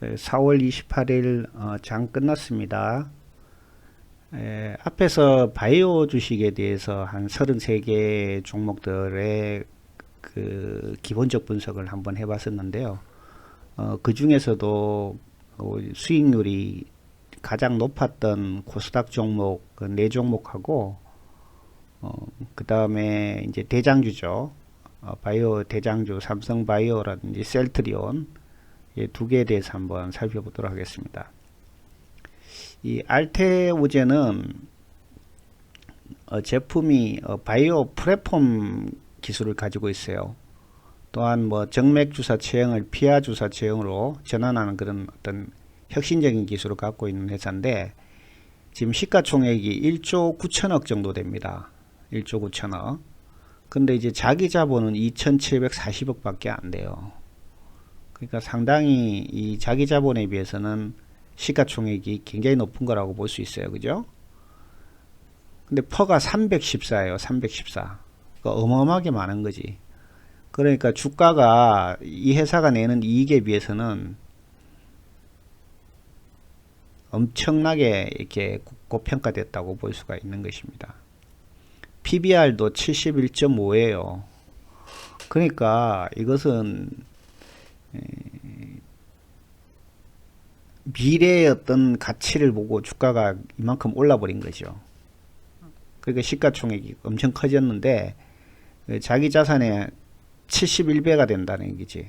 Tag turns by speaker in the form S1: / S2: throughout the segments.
S1: 4월 28일 장 끝났습니다. 앞에서 바이오 주식에 대해서 한 33개 종목들의 그 기본적 분석을 한번 해봤었는데요. 그 중에서도 수익률이 가장 높았던 코스닥 종목 그 4종목하고 그 다음에 이제 대장주죠. 바이오 대장주 삼성바이오라든지 셀트리온 두 개에 대해서 한번 살펴보도록 하겠습니다. 이 알테오젠은 제품이 바이오 플랫폼 기술을 가지고 있어요. 또한 뭐 정맥 주사 체형을 피하 주사 체형으로 전환하는 그런 어떤 혁신적인 기술을 갖고 있는 회사인데, 지금 시가총액이 1조 9천억 정도 됩니다. 1조 9천억. 근데 이제 자기 자본은 2,740억 밖에 안 돼요. 그러니까 상당히 이 자기 자본에 비해서는 시가총액이 굉장히 높은 거라고 볼 수 있어요. 그죠? 근데 퍼가 314예요. 314. 그러니까 어마어마하게 많은 거지. 그러니까 주가가 이 회사가 내는 이익에 비해서는 엄청나게 이렇게 고평가됐다고 볼 수가 있는 것입니다. PBR도 71.5예요. 그러니까 이것은 미래의 어떤 가치를 보고 주가가 이만큼 올라버린 거죠. 그러니까 시가총액이 엄청 커졌는데 자기 자산의 71배가 된다는 얘기지.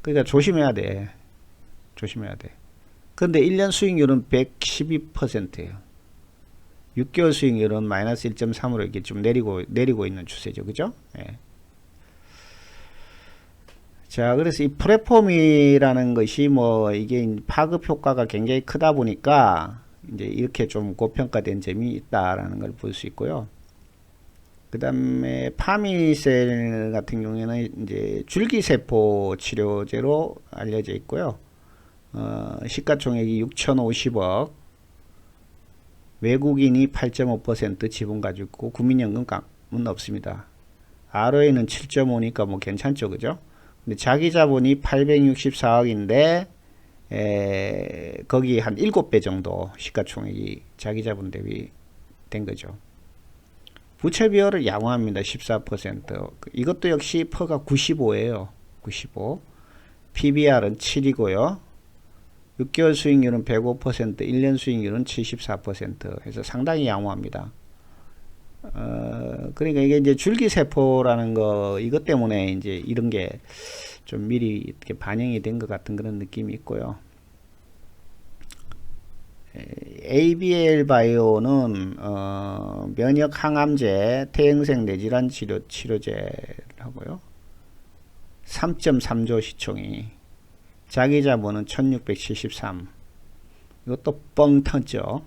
S1: 그러니까 조심해야 돼. 조심해야 돼. 근데 1년 수익률은 112%예요. 6개월 수익률은 마이너스 1.3으로 이렇게 좀 내리고 있는 추세죠. 그죠? 예. 자, 그래서 이 플랫폼이라는 것이 뭐 이게 파급 효과가 굉장히 크다 보니까 이제 이렇게 좀 고평가된 점이 있다라는 걸 볼 수 있고요. 그 다음에 파미셀 같은 경우에는 이제 줄기세포 치료제로 알려져 있고요. 시가총액이 6,050억, 외국인이 8.5% 지분 가지고 있고 국민연금은 없습니다. ROA는 7.5니까 뭐 괜찮죠. 그죠? 근데 자기 자본이 864억인데 거기 한 7배 정도 시가총액이 자기 자본 대비 된 거죠. 부채 비율을 양호합니다. 14%. 이것도 역시 퍼가 95예요. 95. PBR은 7이고요. 6개월 수익률은 105%, 1년 수익률은 74% 해서 상당히 양호합니다. 그러니까 이게 이제 줄기세포라는 거, 이것 때문에 이제 이런 게 좀 미리 이렇게 반영이 된 것 같은 그런 느낌이 있고요. ABL 바이오는 면역 항암제, 태형성 뇌질환 치료제라고요. 3.3조 시총이, 자기 자본은 1673. 이것도 뻥 터졌죠.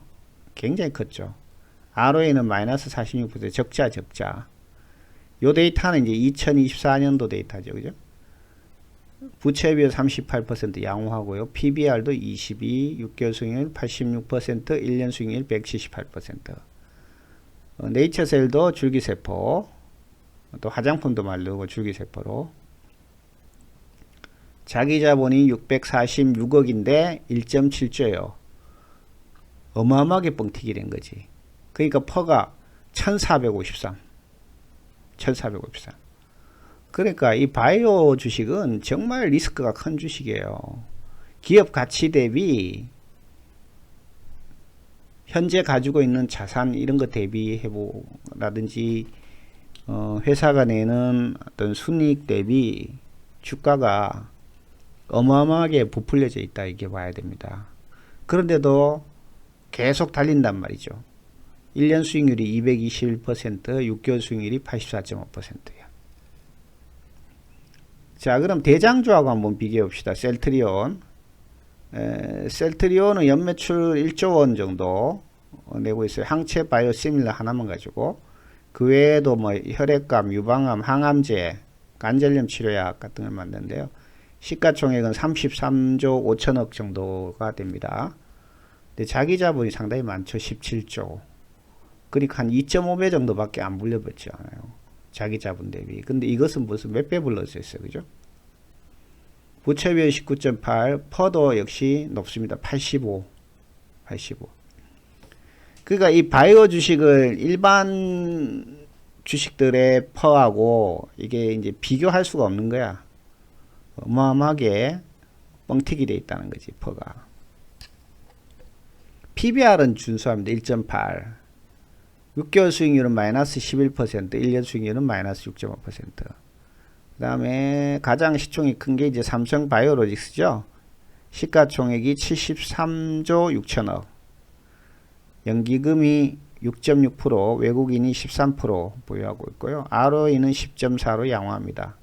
S1: 굉장히 컸죠. ROA는 마이너스 46%, 적자. 요 데이터는 이제 2024년도 데이터죠. 그죠? 부채 비율 38% 양호하고요. PBR도 22, 6개월 수익률 86%, 1년 수익률 178%. 네이처셀도 줄기세포, 또 화장품도 만들고 줄기세포로. 자기 자본이 646억인데 1.7조예요. 어마어마하게 뻥튀기 된 거지. 그러니까 퍼가 1453. 그러니까 이 바이오 주식은 정말 리스크가 큰 주식이에요. 기업 가치 대비 현재 가지고 있는 자산 이런 거 대비해보라든지 회사가 내는 어떤 순이익 대비 주가가 어마어마하게 부풀려져 있다, 이렇게 봐야 됩니다. 그런데도 계속 달린단 말이죠. 1년 수익률이 221%, 6개월 수익률이 84.5%예요. 자, 그럼 대장주하고 한번 비교해 봅시다. 셀트리온. 셀트리온은 연매출 1조 원 정도 내고 있어요. 항체 바이오시밀러 하나만 가지고. 그 외에도 뭐 혈액감, 유방암, 항암제, 관절염 치료약 같은 걸 만드는데요. 시가총액은 33조 5천억 정도가 됩니다. 근데 자기 자본이 상당히 많죠. 17조. 그러니까 한 2.5배 정도밖에 안 불려버지 않아요. 자기 자본 대비. 근데 이것은 무슨 몇 배 불러져 있어요. 그죠? 부채비율 19.8, 퍼도 역시 높습니다. 85. 그러니까 이 바이오 주식을 일반 주식들의 퍼하고 이게 이제 비교할 수가 없는 거야. 어마어마하게 뻥튀기 돼 있다는 거지, 퍼가. PBR은 준수합니다. 1.8. 6개월 수익률은 마이너스 11%, 1년 수익률은 마이너스 6.5%. 그 다음에 가장 시총이 큰 게 이제 삼성 바이오로직스죠. 시가총액이 73조 6천억. 연기금이 6.6%, 외국인이 13% 보유하고 있고요. ROE는 10.4로 양호합니다.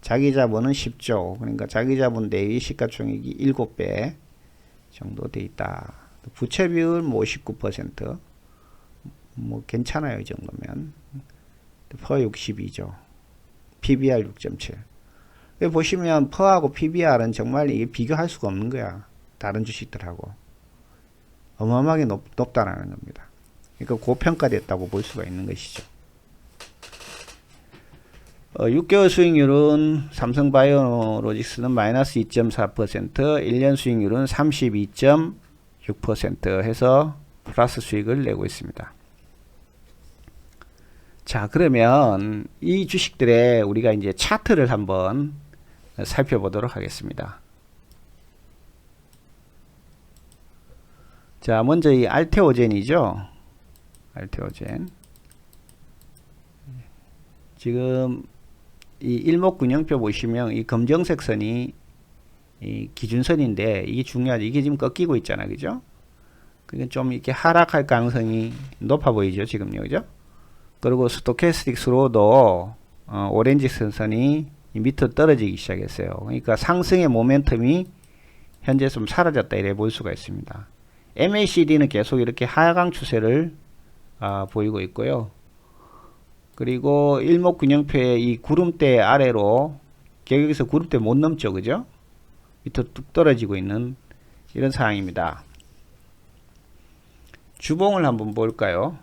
S1: 자기자본은 10조, 그러니까 자기자본 대비 시가총액이 7배 정도 돼 있다. 부채 비율 뭐 59%, 뭐 괜찮아요. 이 정도면. 퍼 62조, PBR 6.7. 여기 보시면 퍼하고 PBR은 정말 이게 비교할 수가 없는 거야. 다른 주식들하고 어마어마하게 높다라는 겁니다. 그러니까 고평가됐다고 볼 수가 있는 것이죠. 6개월 수익률은 삼성바이오로직스는 마이너스 2.4%, 1년 수익률은 32.6% 해서 플러스 수익을 내고 있습니다. 자, 그러면 이 주식들의 우리가 이제 차트를 한번 살펴보도록 하겠습니다. 자, 먼저 이 알테오젠이죠. 알테오젠. 지금 이 일목균형표 보시면 이 검정색 선이 이 기준선인데 이게 중요하죠. 이게 지금 꺾이고 있잖아. 그죠? 그게 좀 이렇게 하락할 가능성이 높아 보이죠. 지금요. 그죠? 그리고 스토캐스틱 스로도 오렌지 선선이 밑으로 떨어지기 시작했어요. 그러니까 상승의 모멘텀이 현재 좀 사라졌다 이래 볼 수가 있습니다. MACD는 계속 이렇게 하강 추세를 보이고 있고요. 그리고 일목균형표의 이 구름대 아래로 여기서 구름대 못 넘죠. 그죠? 밑으로 뚝 떨어지고 있는 이런 상황입니다. 주봉을 한번 볼까요?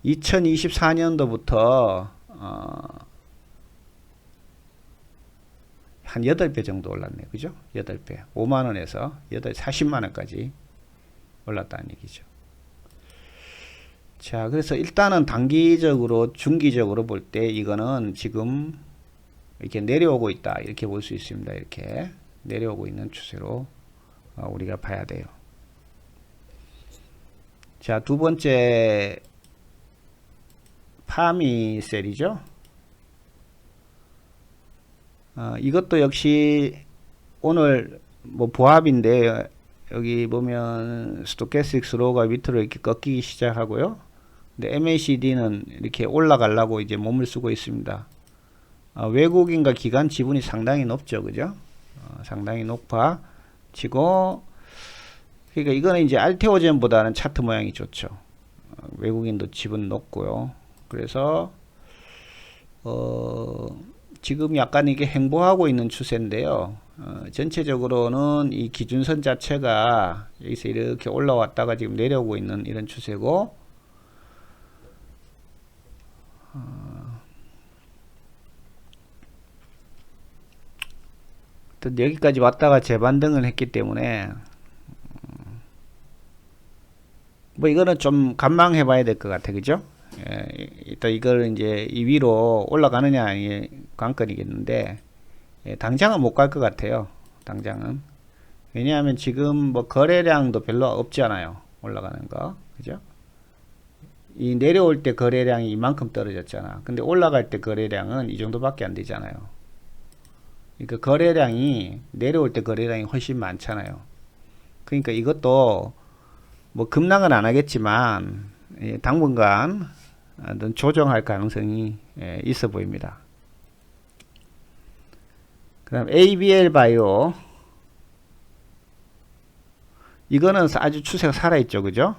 S1: 2024년도부터 한 8배 정도 올랐네요. 그죠? 8배. 5만원에서 40만원까지 올랐다는 얘기죠. 자, 그래서 일단은 단기적으로, 중기적으로 볼 때 이거는 지금 이렇게 내려오고 있다. 이렇게 볼 수 있습니다. 이렇게 내려오고 있는 추세로 우리가 봐야 돼요. 자, 두 번째 파미셀이죠. 이것도 역시 오늘 뭐 보합인데 여기 보면 스토캐스틱 스로우가 밑으로 이렇게 꺾이기 시작하고요. 근데 MACD는 이렇게 올라가려고 이제 몸을 쓰고 있습니다. 외국인과 기관 지분이 상당히 높죠. 그죠? 상당히 높아지고, 그러니까 이거는 이제 알테오젠보다는 차트 모양이 좋죠. 외국인도 지분 높고요. 그래서 지금 약간 이게 횡보하고 있는 추세인데요. 전체적으로는 이 기준선 자체가 여기서 이렇게 올라왔다가 지금 내려오고 있는 이런 추세고, 여기까지 왔다가 재반등을 했기 때문에 뭐 이거는 좀 관망해 봐야 될 것 같아. 그죠? 일단 이걸 이제 이 위로 올라가느냐 아니 관건이겠는데, 당장은 못 갈 것 같아요. 당장은. 왜냐하면 지금 뭐 거래량도 별로 없잖아요. 올라가는 거. 그죠? 이 내려올 때 거래량이 이만큼 떨어졌잖아. 근데 올라갈 때 거래량은 이 정도밖에 안 되잖아요. 그러니까 거래량이 내려올 때 거래량이 훨씬 많잖아요. 그러니까 이것도 뭐 급락은 안 하겠지만 당분간 조정할 가능성이 있어 보입니다. 그 다음 ABL 바이오, 이거는 아주 추세가 살아있죠. 그죠?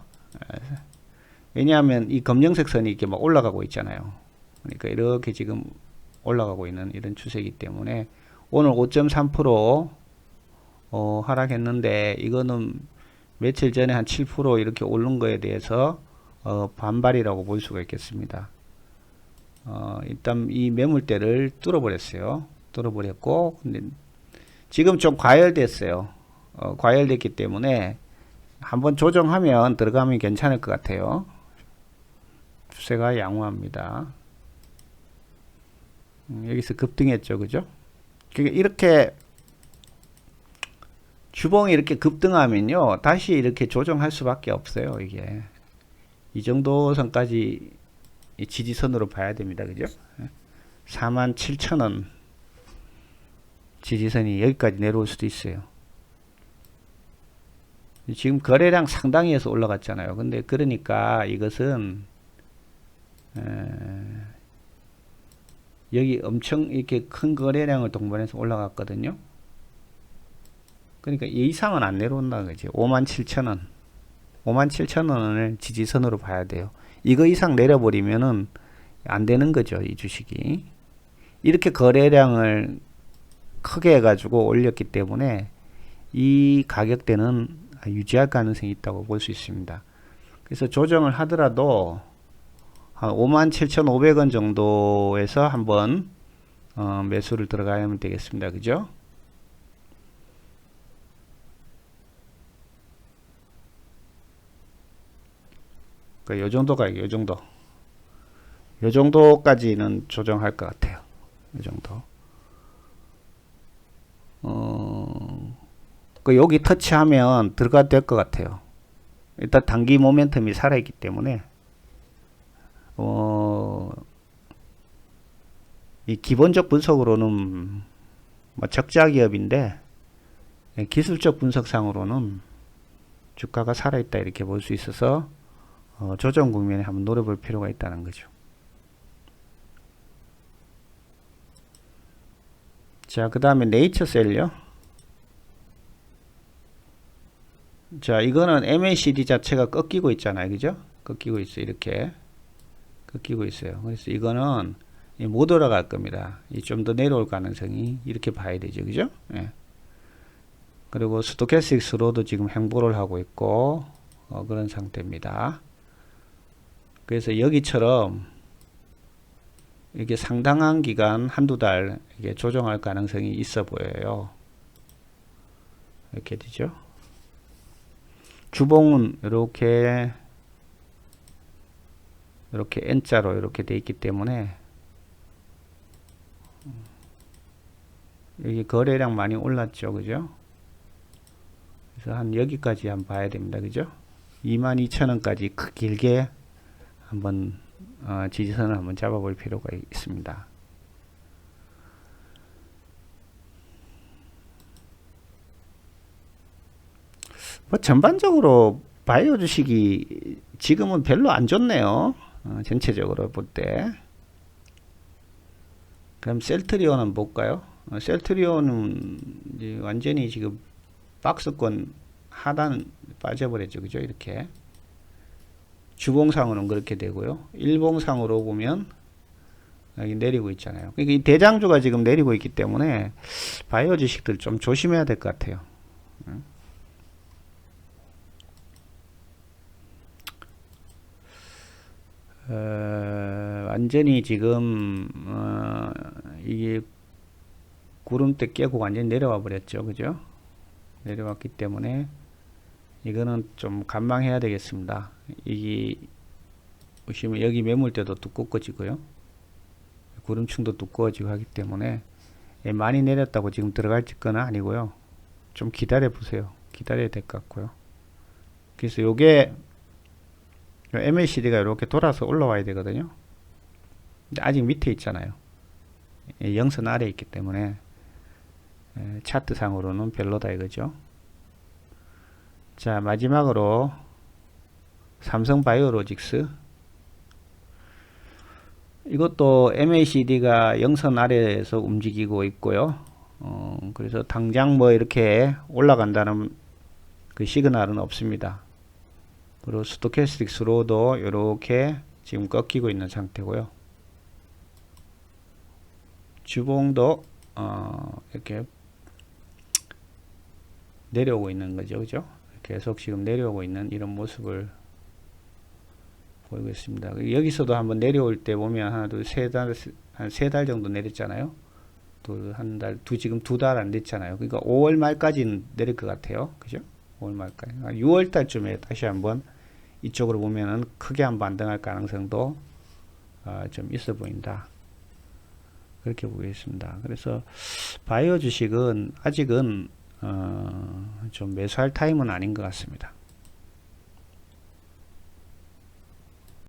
S1: 왜냐하면 이 검정색 선이 이렇게 막 올라가고 있잖아요. 그러니까 이렇게 지금 올라가고 있는 이런 추세이기 때문에 오늘 5.3% 하락했는데, 이거는 며칠 전에 한 7% 이렇게 오른 거에 대해서 반발이라고 볼 수가 있겠습니다. 일단 이 매물대를 뚫어버렸어요. 뚫어버렸고, 근데 지금 좀 과열됐어요. 과열됐기 때문에 한번 조정하면 들어가면 괜찮을 것 같아요. 추세가 양호합니다. 여기서 급등했죠, 그죠? 그러니까 이렇게 주봉이 이렇게 급등하면요, 다시 이렇게 조정할 수밖에 없어요. 이게 이 정도 선까지 지지선으로 봐야 됩니다, 그죠? 47,000원 지지선이 여기까지 내려올 수도 있어요. 지금 거래량 상당히 해서 올라갔잖아요. 근데 그러니까 이것은 여기 엄청 이렇게 큰 거래량을 동반해서 올라갔거든요. 그러니까 이 이상은 안 내려온다는 거지. 57,000원. 57,000원을 지지선으로 봐야 돼요. 이거 이상 내려버리면은 안 되는 거죠. 이 주식이. 이렇게 거래량을 크게 해가지고 올렸기 때문에 이 가격대는 유지할 가능성이 있다고 볼 수 있습니다. 그래서 조정을 하더라도 한 57,500원 정도에서 한번 매수를 들어가면 되겠습니다. 그죠? 요 정도가 요 정도. 요 정도까지는 조정할 것 같아요. 요 정도. 여기 터치하면 들어가도 될 것 같아요. 일단 단기 모멘텀이 살아있기 때문에 이 기본적 분석으로는 뭐 적자 기업인데 기술적 분석상으로는 주가가 살아있다 이렇게 볼 수 있어서 조정 국면에 한번 노려볼 필요가 있다는 거죠. 자, 그 다음에 네이처셀요. 자, 이거는 MACD 자체가 꺾이고 있잖아요. 그죠? 꺾이고 있어요. 이렇게 꺾이고 있어요. 그래서 이거는 못 올라갈 겁니다. 좀 더 내려올 가능성이 이렇게 봐야 되죠. 그죠? 예. 그리고 스토캐스틱 스로도 지금 횡보를 하고 있고 그런 상태입니다. 그래서 여기처럼 이게 상당한 기간 한두 달 이게 조정할 가능성이 있어 보여요. 이렇게 되죠. 주봉은 이렇게 N자로 이렇게 돼 있기 때문에 여기 거래량 많이 올랐죠. 그죠? 그래서 한 여기까지 한번 봐야 됩니다. 그죠? 22,000원까지 길게 한번 지지선을 한번 잡아볼 필요가 있습니다. 뭐 전반적으로 바이오 주식이 지금은 별로 안 좋네요. 전체적으로 볼 때. 그럼 셀트리온은 볼까요? 셀트리온은 이제 완전히 지금 박스권 하단 빠져버렸죠. 그죠? 이렇게. 주봉상으로는 그렇게 되고요. 일봉상으로 보면 여기 내리고 있잖아요. 그러니까 이 대장주가 지금 내리고 있기 때문에 바이오 주식들 좀 조심해야 될 것 같아요. 완전히 지금 이게 구름대 깨고 완전히 내려와 버렸죠. 그죠? 내려왔기 때문에 이거는 좀 관망해야 되겠습니다. 이게 보시면 여기 매물대도 두꺼워지고요. 구름층도 두꺼워지고 하기 때문에 많이 내렸다고 지금 들어갈 건 아니고요. 좀 기다려 보세요. 기다려야 될 것 같고요. 그래서 요게 MACD가 이렇게 돌아서 올라와야 되거든요. 근데 아직 밑에 있잖아요. 영선 아래에 있기 때문에 차트 상으로는 별로다 이거죠. 자, 마지막으로 삼성바이오로직스. 이것도 MACD가 영선 아래에서 움직이고 있고요. 그래서 당장 뭐 이렇게 올라간다는 그 시그널은 없습니다. 그리고 스토캐스틱 스로도 이렇게 지금 꺾이고 있는 상태고요. 주봉도 이렇게 내려오고 있는 거죠. 그죠? 계속 지금 내려오고 있는 이런 모습을 보이고 있습니다. 여기서도 한번 내려올 때 보면 하나, 둘, 세 달, 한 세 달 정도 내렸잖아요. 지금 2달 안 됐잖아요. 그러니까 5월 말까지는 내릴 것 같아요. 그죠? 5월 말까지. 6월 달쯤에 다시 한번 이쪽으로 보면은 크게 한번 반등할 가능성도 좀 있어 보인다. 그렇게 보겠습니다. 그래서 바이오 주식은 아직은 좀 매수할 타임은 아닌 것 같습니다.